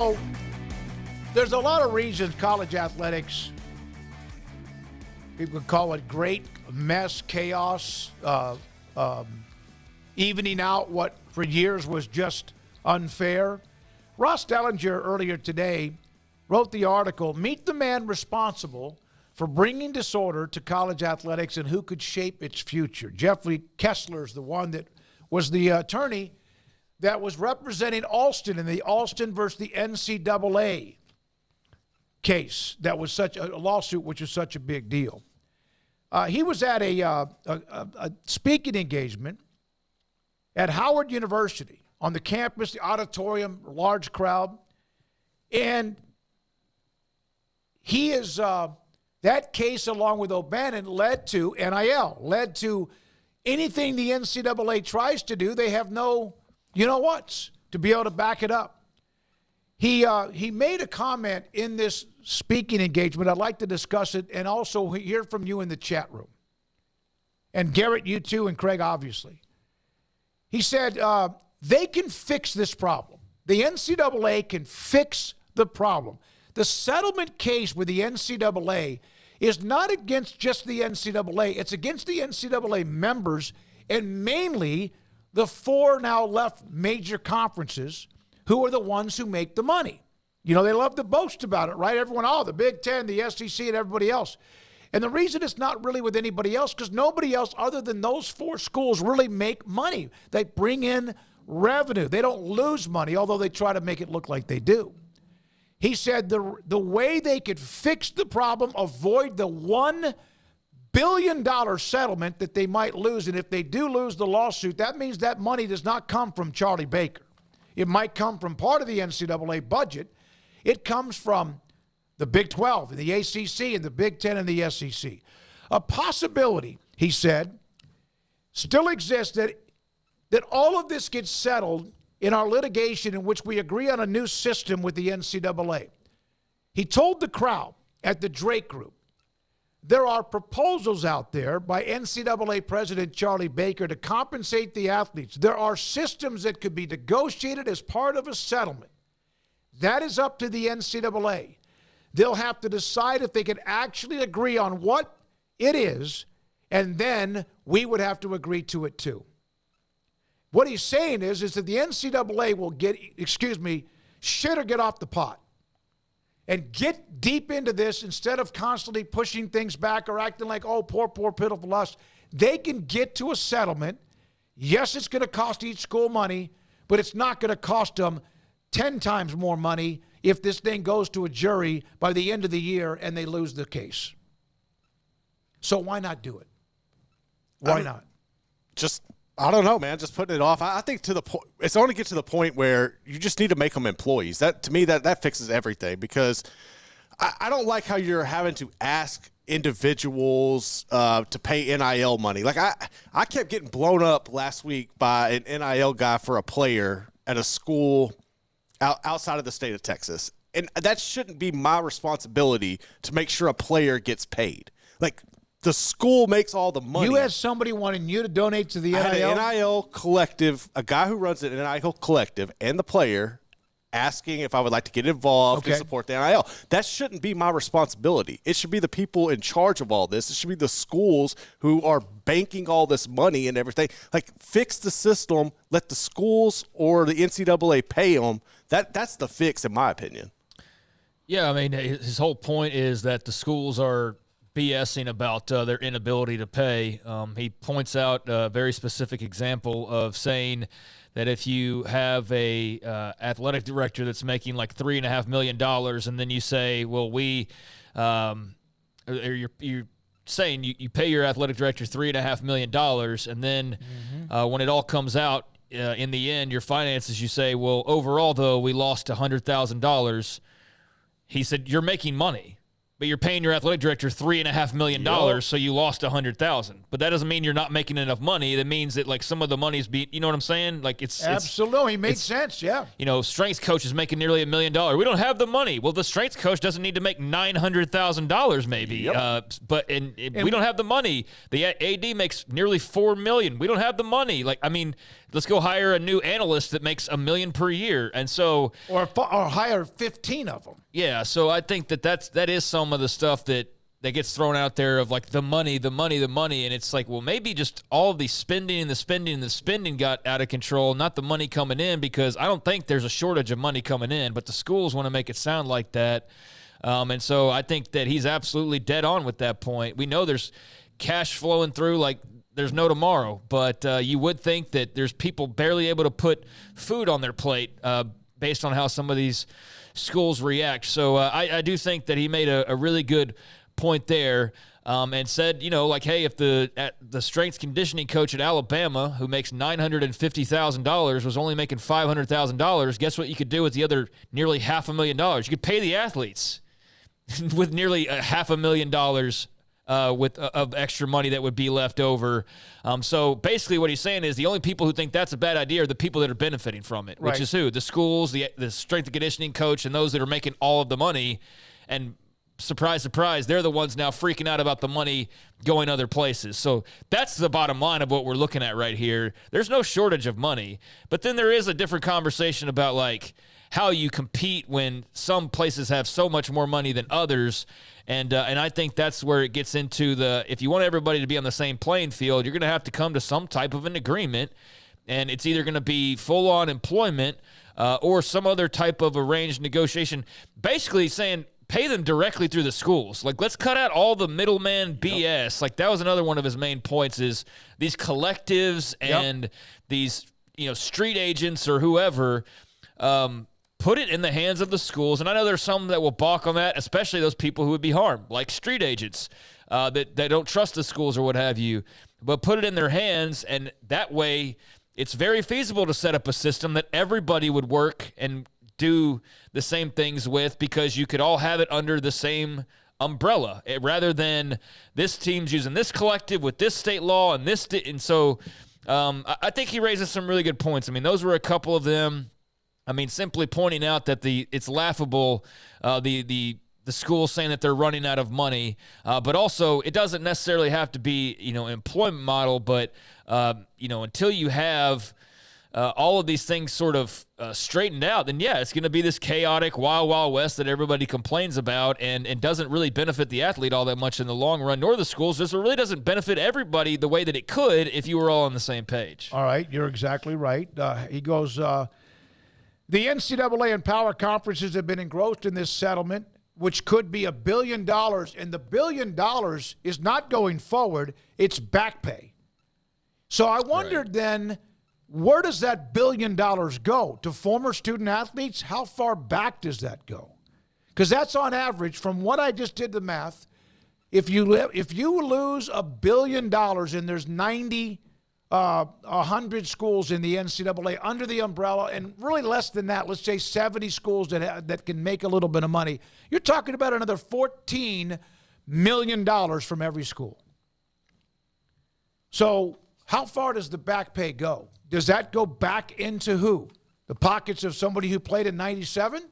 So, there's a lot of reasons college athletics, people could call it great mess, chaos, evening out what for years was just unfair. Ross Dellinger earlier today wrote the article, Meet the Man Responsible for Bringing Disorder to College Athletics and Who Could Shape Its Future. Jeffrey Kessler is the one that was the attorney that was representing Alston in the Alston versus the NCAA case. That was such a lawsuit, which is such a big deal. He was at a speaking engagement at Howard University on the campus, the auditorium, large crowd. And he is, that case along with O'Bannon led to NIL, led to anything the NCAA tries to do, they have no you-know-whats to be able to back it up. He made a comment in this speaking engagement. I'd like to discuss it and also hear from you in the chat room. And Garrett, you too, and Craig, obviously. He said they can fix this problem. The NCAA can fix the problem. The settlement case with the NCAA is not against just the NCAA. It's against the NCAA members and mainly the four now left major conferences who are the ones who make the money. You know, they love to boast about it, right? Everyone, the Big Ten, the SEC, and everybody else. And the reason it's not really with anybody else, because nobody else other than those four schools really make money. They bring in revenue. They don't lose money, although they try to make it look like they do. He said the way they could fix the problem, avoid the $1 billion settlement that they might lose, and if they do lose the lawsuit, that means that money does not come from Charlie Baker. It might come from part of the NCAA budget. It comes from the Big 12 and the ACC and the Big 10 and the SEC. A possibility, he said, still exists that all of this gets settled in our litigation in which we agree on a new system with the NCAA. He told the crowd at the Drake Group, there are proposals out there by NCAA President Charlie Baker to compensate the athletes. There are systems that could be negotiated as part of a settlement. That is up to the NCAA. They'll have to decide if they can actually agree on what it is, and then we would have to agree to it too. What he's saying is that the NCAA will shit or get off the pot and get deep into this instead of constantly pushing things back or acting like, oh, poor, pitiful us. They can get to a settlement. Yes, it's going to cost each school money, but it's not going to cost them 10 times more money if this thing goes to a jury by the end of the year and they lose the case. So why not do it? Why not? I don't know, man. Just putting it off. I think it's only get to the point where you just need to make them employees. That to me, that fixes everything, because I don't like how you're having to ask individuals to pay NIL money. Like I kept getting blown up last week by an NIL guy for a player at a school outside of the state of Texas, and that shouldn't be my responsibility to make sure a player gets paid. Like, the school makes all the money. You had somebody wanting you to donate to the NIL? I had an NIL collective, a guy who runs an NIL collective, and the player asking if I would like to get involved and support the NIL. That shouldn't be my responsibility. It should be the people in charge of all this. It should be the schools who are banking all this money and everything. Like, fix the system. Let the schools or the NCAA pay them. That's the fix, in my opinion. Yeah, I mean, his whole point is that the schools are BSing about their inability to pay. He points out a very specific example of saying that if you have a athletic director that's making like $3.5 million, and then you say, well, you're saying you pay your athletic director $3.5 million, and then when it all comes out in the end, your finances, you say, well, overall though we lost $100,000. He said, you're making money, but you're paying your athletic director $3.5 million, so you lost $100,000. But that doesn't mean you're not making enough money. That means that like some of the money's you know what I'm saying? Like it's absolutely makes sense. Yeah. You know, strength coach is making nearly $1 million. We don't have the money. Well, the strength coach doesn't need to make $900,000 maybe. Yep. But we don't have the money. The AD makes nearly $4 million. We don't have the money. Like, I mean, let's go hire a new analyst that makes $1 million per year. And so, or hire 15 of them. Yeah, so I think that is some of the stuff that gets thrown out there of like the money, and it's like, well, maybe just all of the spending and the spending got out of control, not the money coming in, because I don't think there's a shortage of money coming in, but the schools want to make it sound like that. And so I think that he's absolutely dead on with that point. We know there's cash flowing through like there's no tomorrow, but you would think that there's people barely able to put food on their plate based on how some of these schools react. So I do think that he made a really good point there, and said, like, hey, if the strength conditioning coach at Alabama, who makes $950,000, was only making $500,000, guess what you could do with the other nearly $500,000? You could pay the athletes with nearly $500,000 of extra money that would be left over. So basically what he's saying is the only people who think that's a bad idea are the people that are benefiting from it, which is who? The schools, the strength and conditioning coach, and those that are making all of the money. And surprise, surprise, they're the ones now freaking out about the money going other places. So that's the bottom line of what we're looking at right here. There's no shortage of money, but then there is a different conversation about like how you compete when some places have so much more money than others. And I think that's where it gets into if you want everybody to be on the same playing field, you're going to have to come to some type of an agreement, and it's either going to be full-on employment or some other type of arranged negotiation, basically saying pay them directly through the schools. Like, let's cut out all the middleman BS. Yep. Like, that was another one of his main points is these collectives and these, street agents or whoever, put it in the hands of the schools. And I know there's some that will balk on that, especially those people who would be harmed, like street agents that don't trust the schools or what have you. But put it in their hands, and that way it's very feasible to set up a system that everybody would work and do the same things with, because you could all have it under the same umbrella rather than this team's using this collective with this state law and this. And so I think he raises some really good points. I mean, those were a couple of them. I mean, simply pointing out that it's laughable, the school saying that they're running out of money, but also it doesn't necessarily have to be, employment model, but, until you have all of these things sort of straightened out, then it's going to be this chaotic wild, wild west that everybody complains about and doesn't really benefit the athlete all that much in the long run, nor the schools. Just it really doesn't benefit everybody the way that it could if you were all on the same page. All right, you're exactly right. He goes, the NCAA and power conferences have been engrossed in this settlement, which could be $1 billion, and the $1 billion is not going forward, it's back pay. So I wondered then, where does that $1 billion go? To former student athletes? How far back does that go? Because that's on average, from what I just did the math, if you lose $1 billion and there's 100 schools in the NCAA under the umbrella, and really less than that, let's say 70 schools that can make a little bit of money, you're talking about another $14 million from every school. So how far does the back pay go? Does that go back into who? The pockets of somebody who played in 97?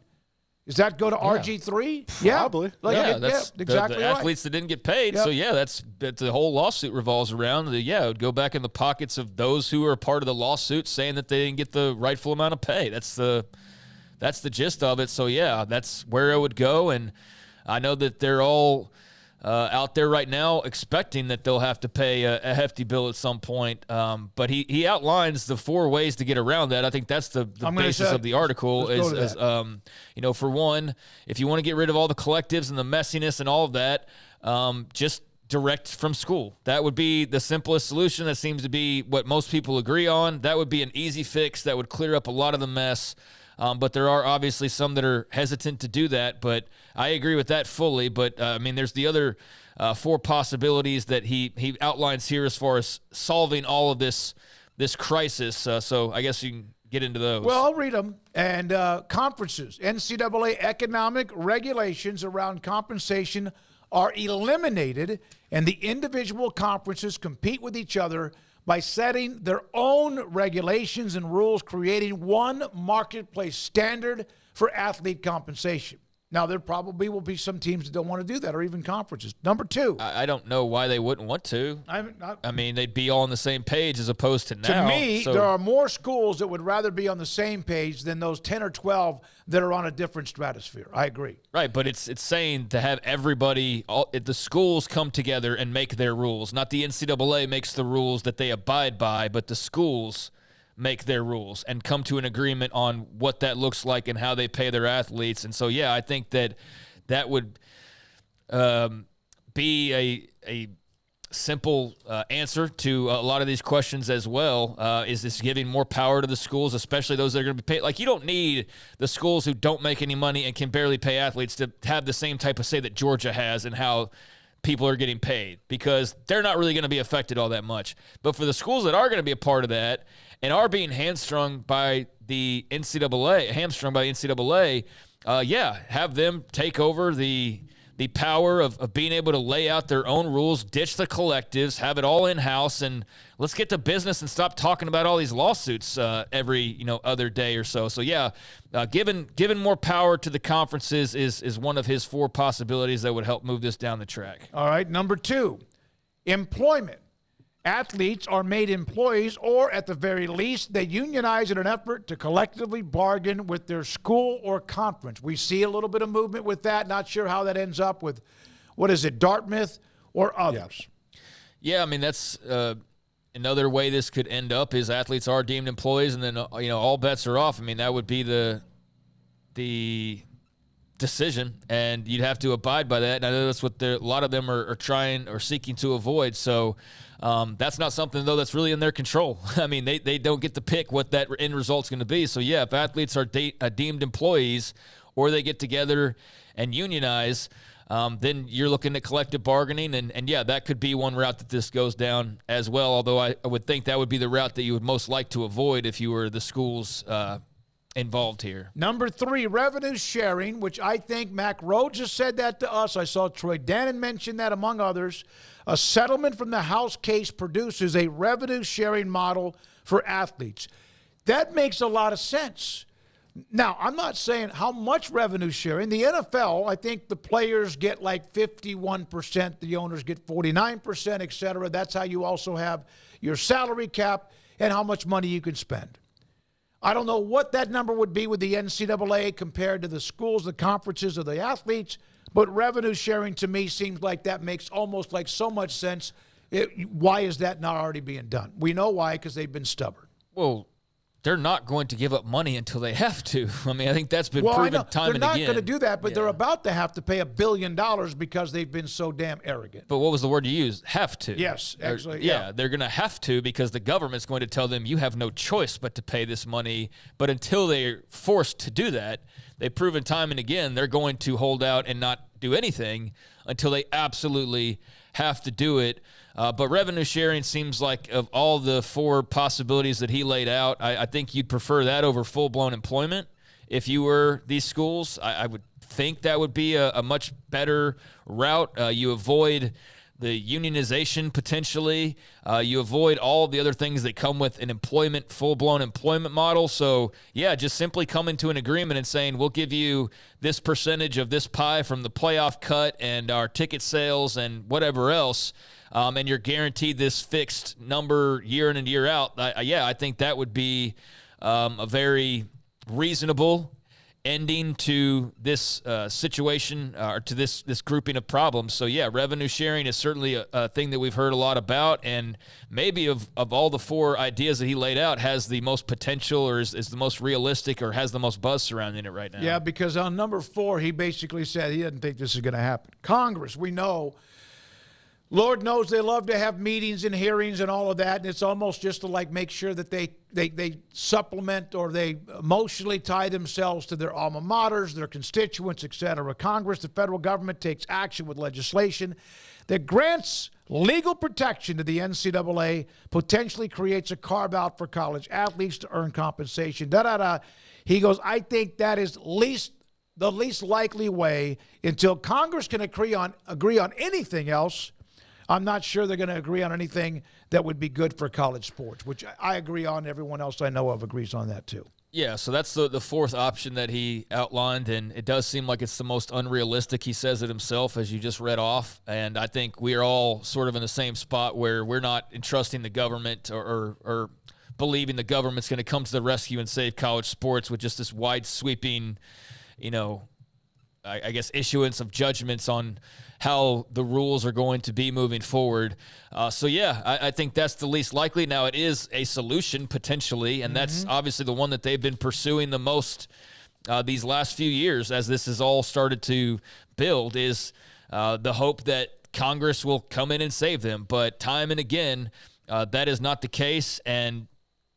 Does that go to RG3? Probably. That's exactly the athletes that didn't get paid. Yep. So, that's the whole lawsuit revolves around. It would go back in the pockets of those who are part of the lawsuit saying that they didn't get the rightful amount of pay. That's the gist of it. So, that's where it would go. And I know that they're all out there right now expecting that they'll have to pay a hefty bill at some point. But he outlines the 4 ways to get around that. I think that's the basis of the article is for one, if you want to get rid of all the collectives and the messiness and all of that, just direct from school. That would be the simplest solution. That seems to be what most people agree on. That would be an easy fix that would clear up a lot of the mess. But there are obviously some that are hesitant to do that, but I agree with that fully. But, there's the other 4 possibilities that he outlines here as far as solving all of this crisis. So I guess you can get into those. Well, I'll read them. And conferences, NCAA economic regulations around compensation are eliminated, and the individual conferences compete with each other by setting their own regulations and rules, creating one marketplace standard for athlete compensation. Now, there probably will be some teams that don't want to do that, or even conferences. Number two. I don't know why they wouldn't want to. I mean, they'd be all on the same page as opposed to now. To me, there are more schools that would rather be on the same page than those 10 or 12 that are on a different stratosphere. I agree. Right, but it's saying to have everybody, the schools come together and make their rules. Not the NCAA makes the rules that they abide by, but the schools make their rules and come to an agreement on what that looks like and how they pay their athletes. And so, yeah, I think that would be a simple answer to a lot of these questions as well. Is this giving more power to the schools, especially those that are going to be paid? Like, you don't need the schools who don't make any money and can barely pay athletes to have the same type of say that Georgia has and how people are getting paid, because they're not really going to be affected all that much. But for the schools that are going to be a part of that and are being hamstrung by the NCAA, have them take over the power of being able to lay out their own rules, ditch the collectives, have it all in-house, and let's get to business and stop talking about all these lawsuits every other day or so. So, giving more power to the conferences is one of his 4 possibilities that would help move this down the track. All right, number 2, employment. Athletes are made employees, or at the very least, they unionize in an effort to collectively bargain with their school or conference. We see a little bit of movement with that. Not sure how that ends up with, Dartmouth or others. Yeah, I mean, that's another way this could end up is athletes are deemed employees, and then all bets are off. I mean, that would be the decision, and you'd have to abide by that. And I know that's what a lot of them are trying or seeking to avoid. So that's not something, though, that's really in their control. I mean, they don't get to pick what that end result's going to be. So, yeah, if athletes are deemed employees or they get together and unionize, then you're looking at collective bargaining. And yeah, that could be one route that this goes down as well, although I would think that would be the route that you would most like to avoid if you were the schools involved here. Number 3, revenue sharing, which I think Mac Rhodes has said that to us. I saw Troy Dannon mention that, among others. A settlement from the House case produces a revenue sharing model for athletes. That makes a lot of sense. Now, I'm not saying how much revenue sharing. The NFL, I think the players get like 51%, the owners get 49%, et cetera. That's how you also have your salary cap and how much money you can spend. I don't know what that number would be with the NCAA compared to the schools, the conferences, or the athletes, but revenue sharing to me seems like that makes almost like so much sense. Why is that not already being done? We know why, because they've been stubborn. Well, they're not going to give up money until they have to. I mean, I think that's been proven time and again. They're not going to do that, but they're about to have to pay $1 billion because they've been so damn arrogant. But what was the word you used? Have to. Yes, actually. Yeah, they're going to have to because the government's going to tell them you have no choice but to pay this money. But until they're forced to do that, they've proven time and again they're going to hold out and not do anything until they absolutely have to do it. But revenue sharing seems like, of all the 4 possibilities that he laid out, I think you'd prefer that over full-blown employment. If you were these schools, I would think that would be a much better route. You avoid the unionization potentially. You avoid all the other things that come with an full-blown employment model. So, yeah, just simply coming to an agreement and saying, we'll give you this percentage of this pie from the playoff cut and our ticket sales and whatever else, and you're guaranteed this fixed number year in and year out. I think that would be a very reasonable ending to this situation or to this grouping of problems. So, yeah, revenue sharing is certainly a thing that we've heard a lot about, and maybe of all the 4 ideas that he laid out has the most potential or is the most realistic or has the most buzz surrounding it right now. Yeah, because on number 4, he basically said he doesn't think this is going to happen. Congress, we know, Lord knows they love to have meetings and hearings and all of that, and it's almost just to make sure that they supplement or they emotionally tie themselves to their alma maters, their constituents, et cetera. Congress, the federal government, takes action with legislation that grants legal protection to the NCAA, potentially creates a carve-out for college athletes to earn compensation, He goes, I think that is the least likely way until Congress can agree on anything else. I'm not sure they're going to agree on anything that would be good for college sports, which I agree on. Everyone else I know of agrees on that too. Yeah, so that's the fourth option that he outlined, and it does seem like it's the most unrealistic. He says it himself, as you just read off, and I think we are all sort of in the same spot where we're not entrusting the government or believing the government's going to come to the rescue and save college sports with just this wide sweeping, I guess, issuance of judgments on how the rules are going to be moving forward. I think that's the least likely. Now, it is a solution potentially, and that's obviously the one that they've been pursuing the most these last few years as this has all started to build, is the hope that Congress will come in and save them. But time and again, that is not the case, and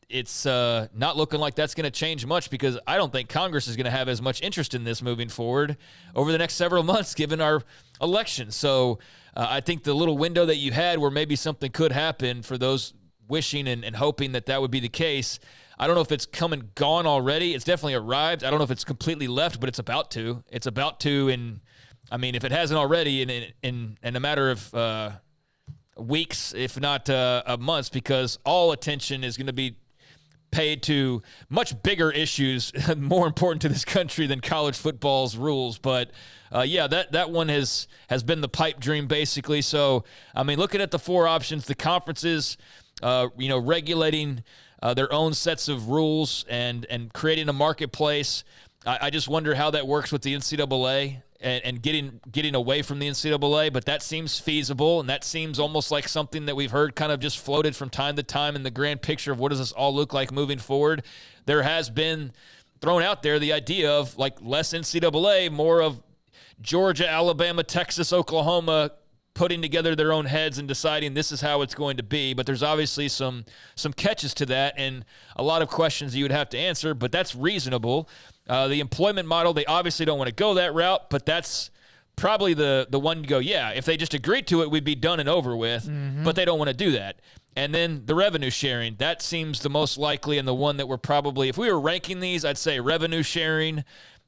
it's not looking like that's going to change much, because I don't think Congress is going to have as much interest in this moving forward over the next several months, given our election. So I think the little window that you had where maybe something could happen for those wishing and hoping that would be the case, I don't know if it's come and gone already. It's definitely arrived. I don't know if it's completely left, but it's about to. It's about to, and I mean, if it hasn't already, in a matter of weeks, if not months, because all attention is going to be paid to much bigger issues, more important to this country than college football's rules. But that one has been the pipe dream, basically. So, I mean, looking at the four options, the conferences, regulating their own sets of rules and creating a marketplace. I just wonder how that works with the NCAA and getting away from the NCAA, but that seems feasible, and that seems almost like something that we've heard kind of just floated from time to time in the grand picture of what does this all look like moving forward. There has been thrown out there the idea of like less NCAA, more of Georgia, Alabama, Texas, Oklahoma putting together their own heads and deciding this is how it's going to be. But there's obviously some catches to that and a lot of questions you would have to answer, but that's reasonable. The employment model, they obviously don't want to go that route, but that's probably the one you go, yeah, if they just agreed to it, we'd be done and over with, but they don't want to do that. And then the revenue sharing, that seems the most likely and the one that we're probably, if we were ranking these, I'd say revenue sharing.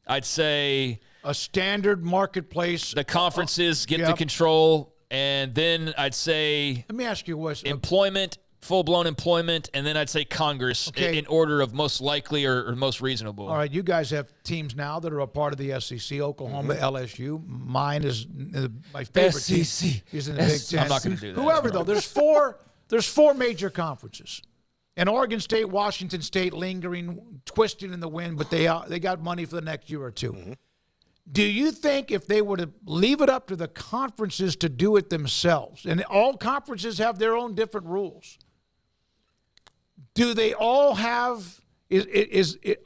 I'd say a standard marketplace. The conferences get to control. And then I'd say, let me ask you what employment, full-blown employment, and then I'd say Congress in order of most likely or most reasonable. All right, you guys have teams now that are a part of the SEC, Oklahoma, LSU. Mine is my favorite SEC. team. Is in the Big Ten. I'm not going to do that. Whoever, though, there's four major conferences. And Oregon State, Washington State lingering, twisting in the wind, but they got money for the next year or two. Do you think if they were to leave it up to the conferences to do it themselves, and all conferences have their own different rules, do they all have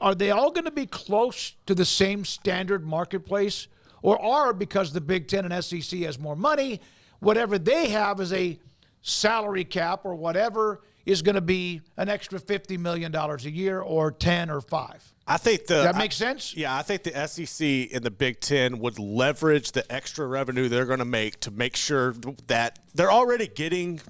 are they all going to be close to the same standard marketplace, or because the Big Ten and SEC has more money, whatever they have is a salary cap or whatever is going to be an extra $50 million a year or 10 or 5? I think that makes sense? Yeah, I think the SEC and the Big Ten would leverage the extra revenue they're going to make sure that they're already getting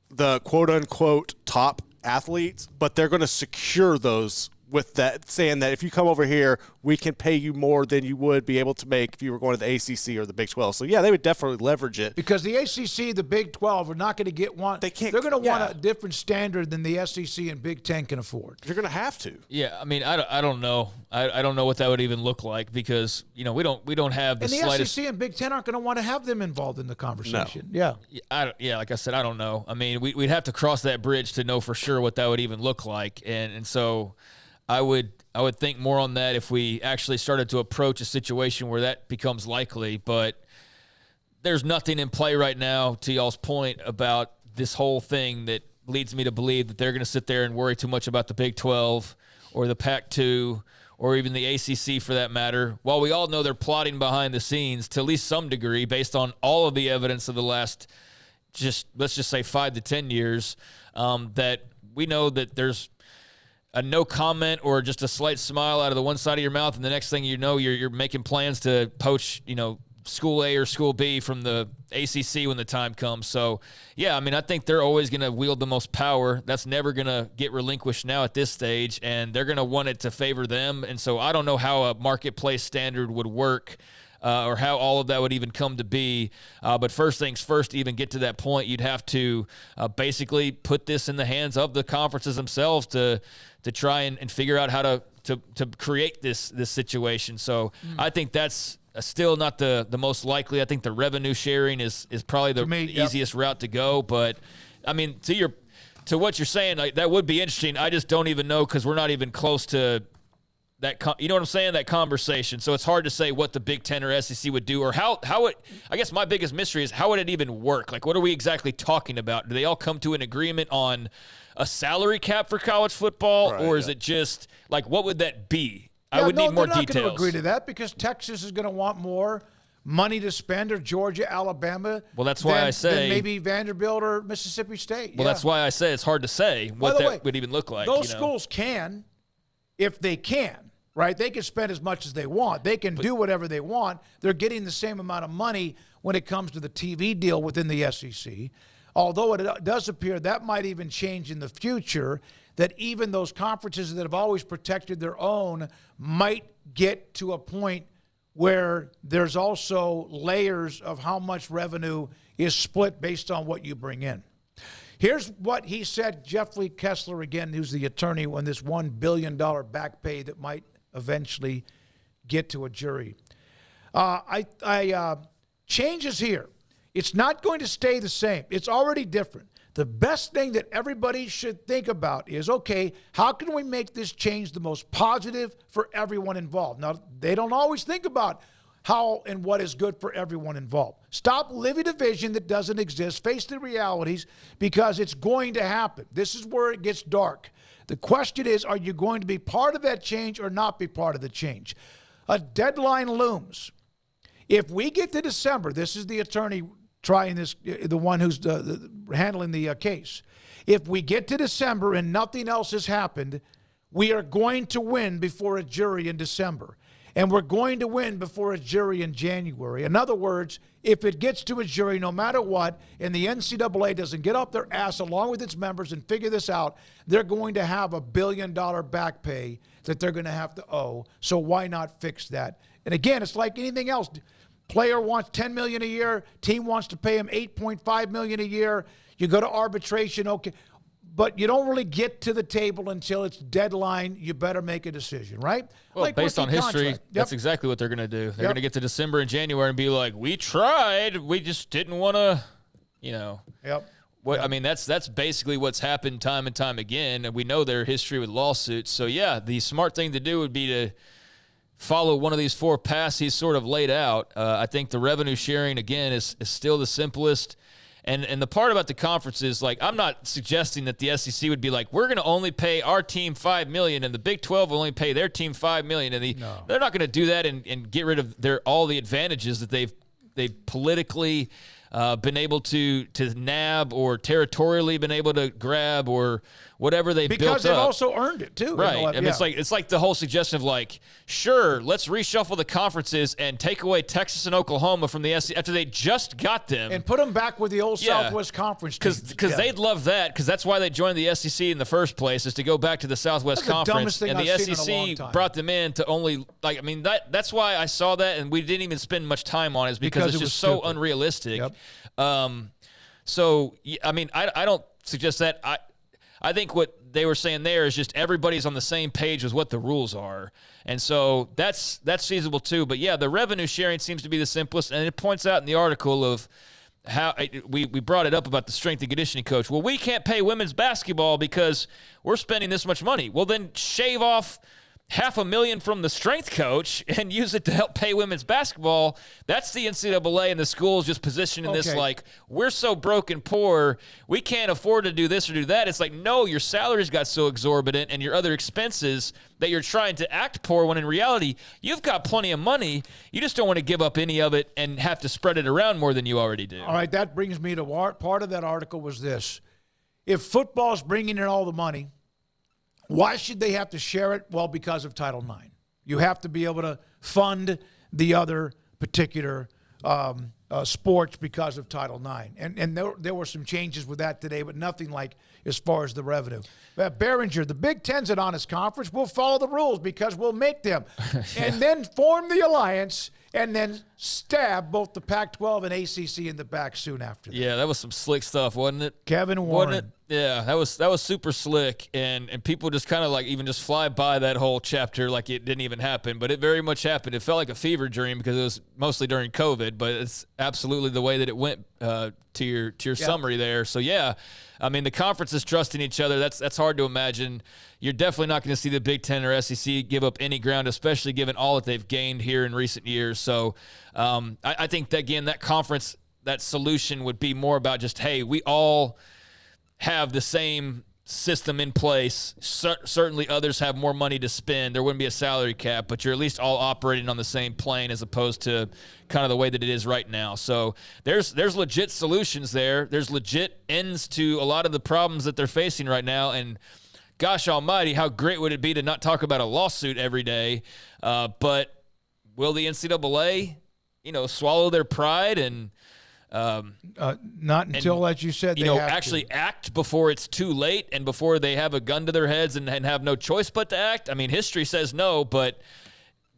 the quote-unquote top athletes, but they're going to secure those with that, saying that if you come over here, we can pay you more than you would be able to make if you were going to the ACC or the Big 12. So, yeah, they would definitely leverage it. Because the ACC, the Big 12 are not going to get one. They're going to want a different standard than the SEC and Big 10 can afford. You're going to have to. Yeah, I mean, I don't know. I don't know what that would even look like because, we don't have the slightest. And the SEC and Big 10 aren't going to want to have them involved in the conversation. No. Yeah. Like I said, I don't know. I mean, we'd have to cross that bridge to know for sure what that would even look like. And so I would think more on that if we actually started to approach a situation where that becomes likely. But there's nothing in play right now, to y'all's point, about this whole thing that leads me to believe that they're going to sit there and worry too much about the Big 12 or the Pac-2 or even the ACC for that matter. While we all know they're plotting behind the scenes to at least some degree based on all of the evidence of the last, let's just say 5 to 10 years, that we know that there's a no comment or just a slight smile out of the one side of your mouth, and the next thing you know, you're making plans to poach, School A or School B from the ACC when the time comes. So, yeah, I mean, I think they're always going to wield the most power. That's never going to get relinquished now at this stage, and they're going to want it to favor them. And so I don't know how a marketplace standard would work or how all of that would even come to be. But first things first, to even get to that point, you'd have to basically put this in the hands of the conferences themselves to try and figure out how to to create this situation. So I think that's still not the most likely. I think the revenue sharing is probably the easiest route to go. But I mean, to what you're saying, like, that would be interesting. I just don't even know, because we're not even close to that. You know what I'm saying? That conversation. So it's hard to say what the Big Ten or SEC would do, or how it. I guess my biggest mystery is, how would it even work? Like, what are we exactly talking about? Do they all come to an agreement on a salary cap for college football, or is it just like, what would that be? I would need more details. They're not going to agree to that, because Texas is going to want more money to spend, or Georgia, Alabama. Well, that's why I say maybe Vanderbilt or Mississippi State. Well, that's why I say it's hard to say what that would even look like. Those schools can, if they can, right? They can spend as much as they want. They can do whatever they want. They're getting the same amount of money when it comes to the TV deal within the SEC. Although it does appear that might even change in the future, that even those conferences that have always protected their own might get to a point where there's also layers of how much revenue is split based on what you bring in. Here's what he said, Jeffrey Kessler, again, who's the attorney on this $1 billion back pay that might eventually get to a jury. Changes here. It's not going to stay the same. It's already different. The best thing that everybody should think about is, okay, how can we make this change the most positive for everyone involved? Now, they don't always think about how and what is good for everyone involved. Stop living a vision that doesn't exist. Face the realities, because it's going to happen. This is where it gets dark. The question is, are you going to be part of that change or not be part of the change? A deadline looms. If we get to December, this is the attorney trying this, the one who's handling the case. If we get to December and nothing else has happened, we are going to win before a jury in December. And we're going to win before a jury in January. In other words, if it gets to a jury, no matter what, and the NCAA doesn't get up their ass along with its members and figure this out, they're going to have $1 billion back pay that they're going to have to owe. So why not fix that? And again, it's like anything else. Player wants $10 million a year. Team wants to pay him $8.5 million a year. You go to arbitration, okay. But you don't really get to the table until it's deadline. You better make a decision, right? Well, like based on history, that's exactly what they're going to do. They're going to get to December and January and be like, we tried. We just didn't want to, I mean, that's basically what's happened time and time again. And we know their history with lawsuits. So, yeah, the smart thing to do would be to follow one of these four paths he's sort of laid out. I think the revenue sharing, again, is still the simplest. And the part about the conferences, like, I'm not suggesting that the SEC would be like, we're going to only pay our team $5 million, and the Big 12 will only pay their team $5 million. And they're not going to do that and get rid of all the advantages that they've politically been able to nab, or territorially been able to grab, or whatever they built up. Because they've also earned it too. Right. And it's like the whole suggestion of, like, sure, let's reshuffle the conferences and take away Texas and Oklahoma from the SEC after they just got them. And put them back with the old Southwest Conference. Because they'd love that, because that's why they joined the SEC in the first place, is to go back to the Southwest Conference. And the SEC brought them in to only, like, I mean, that's why I saw that, and we didn't even spend much time on it, because it's just so unrealistic. So, I mean, I don't suggest that. I think what they were saying there is just everybody's on the same page with what the rules are. And so that's feasible too. But, yeah, the revenue sharing seems to be the simplest. And it points out in the article of how we brought it up about the strength and conditioning coach. Well, we can't pay women's basketball because we're spending this much money. Well, then shave off $500,000 from the strength coach and use it to help pay women's basketball. That's the NCAA and the schools just positioning this like, we're so broke and poor, we can't afford to do this or do that. It's like, no, your salaries got so exorbitant and your other expenses that you're trying to act poor, when in reality, you've got plenty of money. You just don't want to give up any of it and have to spread it around more than you already do. All right, that brings me to part of that article was this. If football's bringing in all the money, why should they have to share it? Well, because of Title IX. You have to be able to fund the other particular sports because of Title IX. And there were some changes with that today, but nothing like as far as the revenue. Behringer, the Big Ten's an honest conference. We'll follow the rules because we'll make them. And then form the alliance and then stab both the Pac-12 and ACC in the back soon after that. Yeah, that was some slick stuff, wasn't it? Kevin Warren. Wasn't it? Yeah, that was super slick, and people just kind of like even just fly by that whole chapter like it didn't even happen, but it very much happened. It felt like a fever dream because it was mostly during COVID, but it's absolutely the way that it went to your summary there. So yeah, I mean the conferences trusting each other. That's hard to imagine. You're definitely not going to see the Big Ten or SEC give up any ground, especially given all that they've gained here in recent years. So I think that again that conference, that solution would be more about just, hey, we all have the same system in place. Certainly others have more money to spend. There wouldn't be a salary cap, but you're at least all operating on the same plane as opposed to kind of the way that it is right now. So there's legit solutions there. There's legit ends to a lot of the problems that they're facing right now. And gosh almighty, how great would it be to not talk about a lawsuit every day? But will the NCAA, swallow their pride and not until, as you said, they have actually act before it's too late and before they have a gun to their heads and have no choice but to act? I mean, history says no, but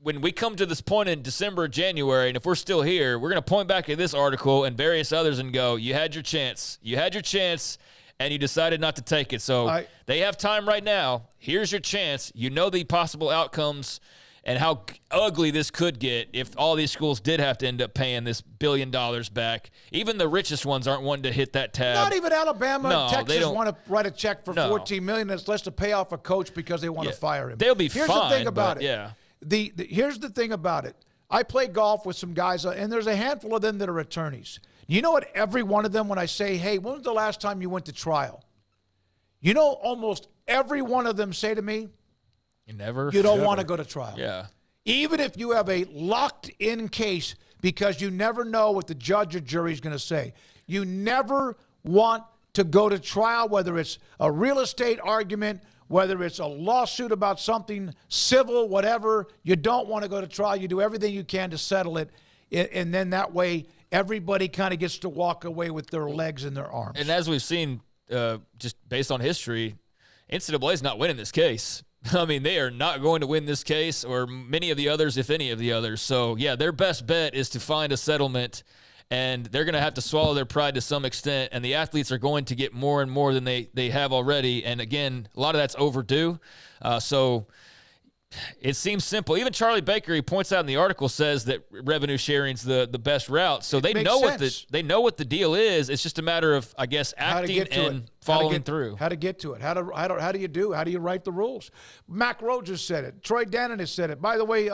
when we come to this point in December, January, and if we're still here, we're going to point back at this article and various others and go, you had your chance. You had your chance, and you decided not to take it. So they have time right now. Here's your chance. You know the possible outcomes and how ugly this could get if all these schools did have to end up paying this $1 billion back. Even the richest ones aren't wanting to hit that tab. Not even Alabama and Texas want to write a check for $14 million that's less to pay off a coach because they want to fire him. They'll be Here's fine. The thing about it. Yeah. Here's the thing about it. I play golf with some guys, and there's a handful of them that are attorneys. You know what? Every one of them, when I say, hey, when was the last time you went to trial? Almost every one of them say to me, you don't want to go to trial. Yeah. Even if you have a locked-in case, because you never know what the judge or jury is going to say. You never want to go to trial, whether it's a real estate argument, whether it's a lawsuit about something civil, whatever. You don't want to go to trial. You do everything you can to settle it, and then that way everybody kind of gets to walk away with their legs and their arms. And as we've seen, just based on history, NCAA is not winning this case. I mean, they are not going to win this case or many of the others, if any of the others. So, yeah, their best bet is to find a settlement, and they're going to have to swallow their pride to some extent, and the athletes are going to get more and more than they have already. And, again, a lot of that's overdue. So it seems simple. Even Charlie Baker, he points out in the article, says that revenue sharing is the best route. So they know what the deal is. It's just a matter of, I guess, acting and following through. How to get to it. How do you write the rules? Mac Rhodes has said it. Troy Dannon has said it. By the way,